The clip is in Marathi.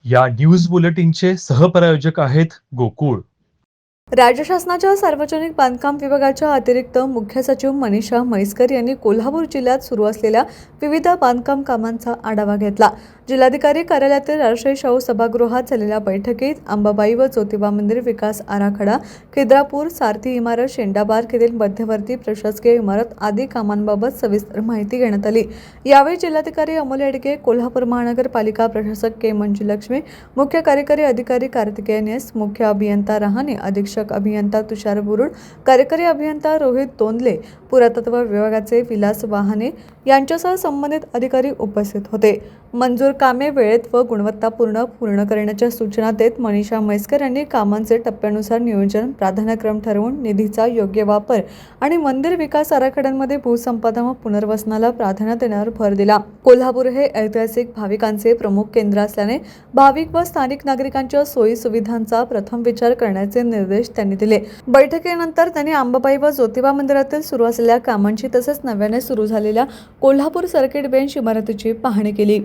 या न्यूज बुलेटिनचे सहप्रायोजक आहेत गोकुळ. राज्य शासनाच्या सार्वजनिक बांधकाम विभागाच्या अतिरिक्त मुख्य सचिव मनीषा म्हैसकर यांनी कोल्हापूर जिल्ह्यात सुरू असलेल्या विविध बांधकाम कामांचा आढावा घेतला. जिल्हाधिकारी कार्यालयातील राष्ट्रीय शाहू सभागृहात झालेल्या बैठकीत अंबाबाई व ज्योतिबा मंदिर विकास आराखडा, खिद्रापूर सारथी इमारत, शेंडाबार्क येथील मध्यवर्ती प्रशासकीय इमारत आदी कामांबाबत सविस्तर माहिती घेण्यात आली. यावेळी जिल्हाधिकारी अमोल येडगे, कोल्हापूर महानगरपालिका प्रशासक के. मंजुलक्ष्मी, मुख्य कार्यकारी अधिकारी कार्तिकेय एस, मुख्य अभियंता रहाणे, अधीक्षक अभियंता तुषार बुरुड, कार्यकारी अभियंता रोहित तोंदले, पुरातत्व विभागाचे विलास वाहने यांच्यासह संबंधित अधिकारी उपस्थित होते. मंजूर कामे वेळेत व गुणवत्तापूर्ण पूर्ण करण्याच्या सूचना देत मनीषा म्हैसकर यांनी कामांचे टप्प्यानुसार नियोजन, प्राधान्यक्रम ठरवून निधीचा योग्य वापर आणि मंदिर विकास आराखड्यांमध्ये भूसंपादन व पुनर्वसनाला प्राधान्य देण्यावर भर दिला. कोल्हापूर हे ऐतिहासिक भाविकांचे प्रमुख केंद्र असल्याने भाविक व स्थानिक नागरिकांच्या सोयी सुविधांचा प्रथम विचार करण्याचे निर्देश त्यांनी दिले. बैठकीनंतर त्यांनी अंबाबाई व ज्योतिबा मंदिरातील सुरू असलेल्या कामांची तसेच नव्याने सुरू झालेल्या कोल्हापूर सर्किट बेंच इमारतीची पाहणी केली.